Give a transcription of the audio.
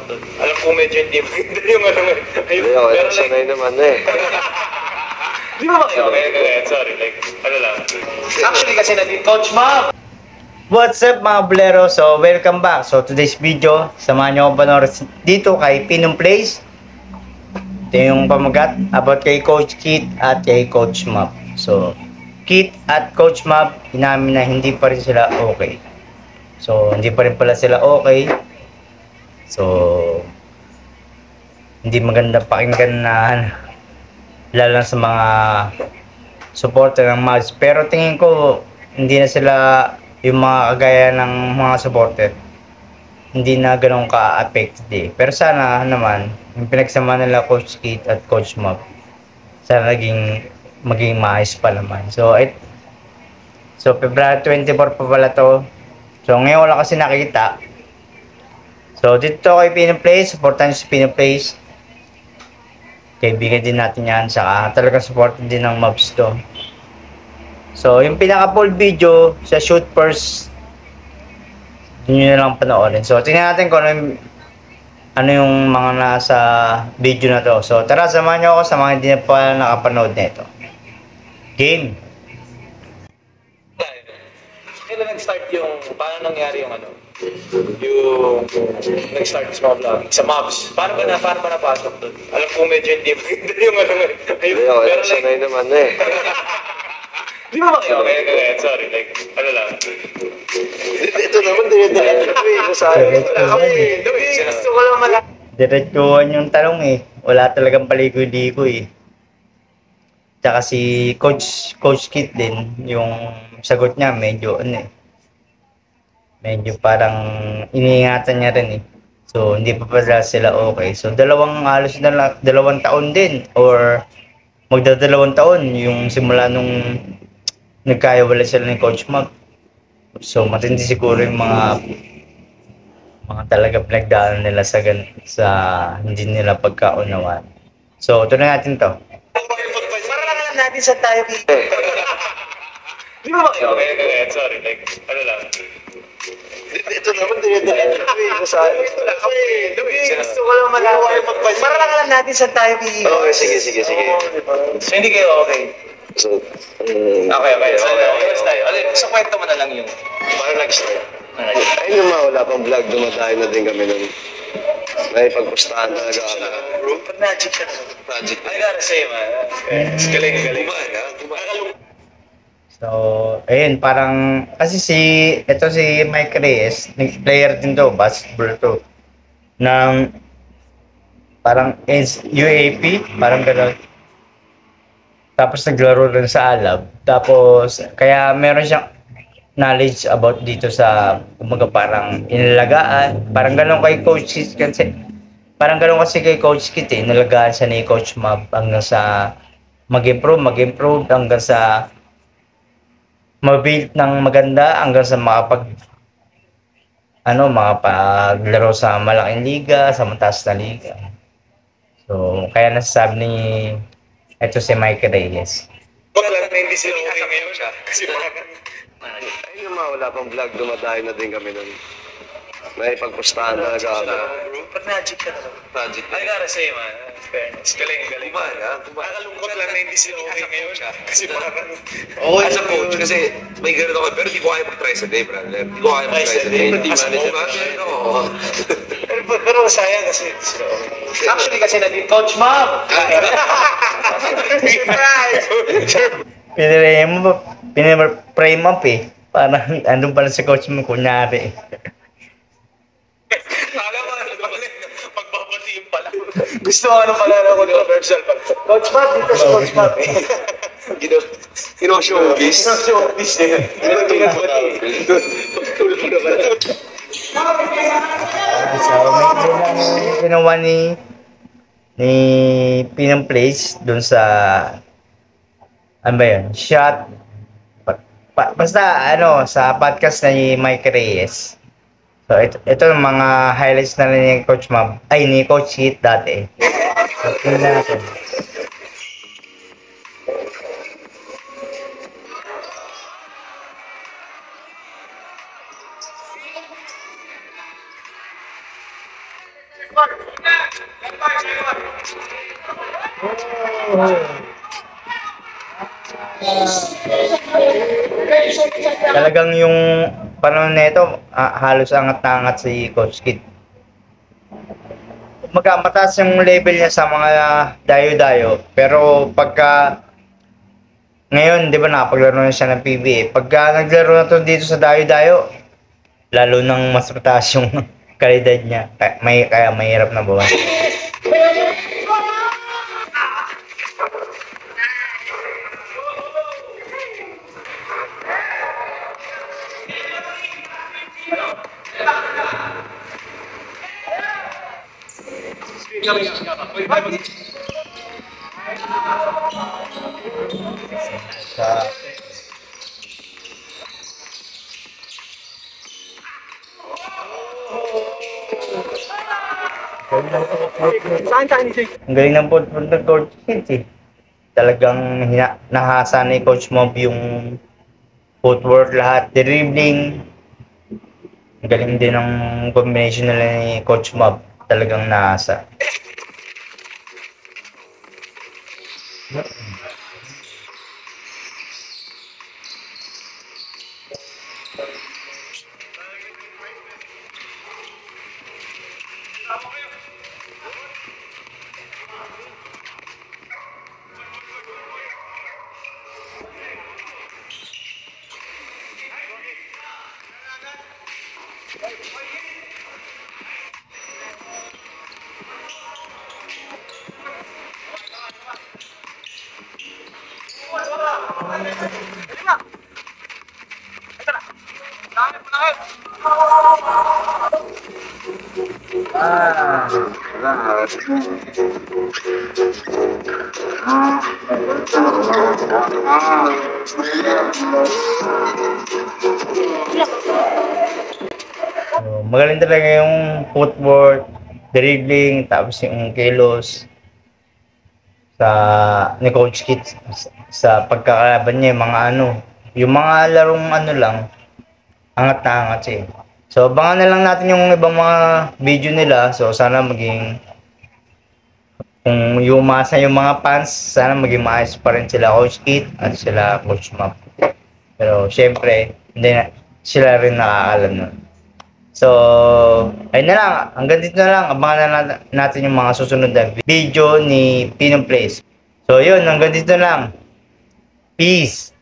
Alam ko medyo hindi maganda yung ano ngayon. Hindi ako, Pero sanay naman eh. di ba ba? Okay, sorry. Like, ano lang. Actually kasi nandito Coach Ma'am. What's up mga bolero? So welcome back. So today's video, samahan nyo ako panoorin dito kay Pinong Place. Ito yung pamagat about kay Coach Kit at kay Coach Map. So Kit at Coach Map, inamin na hindi pa rin sila okay. So hindi pa rin pala sila okay. So hindi maganda pakinggan na lalo na sa mga supporter ng Mavs. Pero tingin ko hindi na sila yung mga kagaya ng mga supporter, hindi na ganun ka-affected eh. Pero sana naman yung pinagsama nila Coach Kit at Coach Map, sana maging maayos pa naman. So February 24 pa pala to. So ngayon wala kasi nakita. So dito kay Pinong Place, supportan si Pinong Place. Kaibigan din natin yan, saka talagang support din ng Mavs to. So, yung pinaka-full video sa shoot first, yun na lang panoorin. So, tingnan natin kung ano yung mga nasa video na to. So, tara, samahan nyo ako sa mga hindi na pa nakapanood nito. Game! Kailan nag-start yung, paano nangyari yung ano? Yung nag-start sa mga vlog sa Mavs. Paano ba napasok doon? Alam ko medyo hindi maganda yung ano ngayon. Hindi ako, Pero like, sanay naman eh. di ba ba? Okay, sorry. Like, ano lang. Ito naman, dinidala ko eh. Nasabi ko Gusto ko lang malakas. Diretsuhan yung tanong eh. Wala talagang paligoy-ligo eh. Tsaka si Coach Kit din, yung sagot niya medyo ano eh. Medyo parang iniingatan niya rin eh. So hindi pa pala sila okay. So halos dalawang taon din or magdadalawang taon yung simula nung nagkaiwalay sila ni Coach Mag. So matindi siguro yung mga talaga pinagdaanan nila sa hindi nila pagkaunawaan. So ito na natin to. Para lang alam natin saan tayo di ba ba? Okay, sorry. Like, ano lang. Ito naman, dinidala ko eh. Nasabi ko Gusto ko lang malakas. Para lang alam natin saan tayo Okay, sige. So, hindi kayo okay? So, Okay. Ayos tayo. Sa kwento mo na lang yung paano nag-start. ayun naman, wala pang vlog, dumadayo na din kami nun. May pagpustahan talaga ako. Bro, pag magic ka na. Project. I gotta say, man. Galing. So, ayun, parang, kasi ito si Mike Reyes, player din to, basketball to, ng, parang UAP, parang gano'n. Tapos naglaro rin sa Alab. Tapos, kaya meron siyang knowledge about dito sa, kumaga parang inalagaan, parang gano'n kay Coach Kit kasi, parang gano'n kasi kay Coach Kit eh, inalagaan siya ni Coach Mab hanggang sa mag-improve hanggang sa mabuild ng maganda hanggang sa makapaglaro sa malaking liga, sa mataas na liga. So, kaya nasasabi ni ito si Mike Reyes. Wala na hindi sila okay ngayon siya. Kasi Ayun naman, wala pang vlog, dumadayo na din kami nun. May pagpustahan talaga ako. bro, pag magic ka na. Project. I gotta say, man. Fairness. Galing. Nakakalungkot lang na hindi sila okay ngayon siya. Kasi parang... Oo, as a coach, kasi may ganun ako, pero di ko kaya mag-try sa day, brother. Di ko kaya mag-try sa day. As a Manager, oo. Pero sayang kasi sila okay. Actually kasi nandito Coach Ma'am. Surprise! Pinipray mo eh. Parang andun pala si Coach mo, kunyari. Alam mo, pagbabatiin pala. Gusto mo ano pala na controversial pag Coach Ma'am, dito si Coach Ma'am. Showbiz. Showbiz eh. So, medyo lang ginawa ni Pinong Place dun sa ano ba yun? Shot basta sa podcast na ni Mike Reyes. So ito yung mga highlights na ni Coach Mab ni Coach Kit dati. So tingnan natin. Talagang yung panahon nito, halos angat na angat si Coach Kid. Mataas yung level niya sa mga dayo-dayo, pero pagka ngayon, di ba nakapaglaro na siya ng PBA, pagka naglaro na to dito sa dayo-dayo, lalo nang mas mataas yung kalidad niya, kaya mahirap na buwan. Sa ang galing ng footwork ng Coach Kid eh. Talagang nahasa ni Coach Mob yung footwork lahat, dribbling. Ang galing din ng combination nila ni Coach Mob. Talagang nahasa. So, magaling talaga yung footwork, dribbling, tapos yung kilos sa ni Coach Kid sa pagkakalaban niya, yung mga yung mga larong lang, angat na angat siya. So, abangan na lang natin yung ibang mga video nila. So, sana maging, kung yung umasa yung mga fans, sana maging maayos pa rin sila Coach Kid at sila Coach Map. Pero, syempre, hindi na, sila rin nakakaalam nun. So, ayun na lang. Hanggang dito na lang. Abangan na natin yung mga susunod na video ni Pinong Plays. So, yun. Hanggang dito na lang. Peace!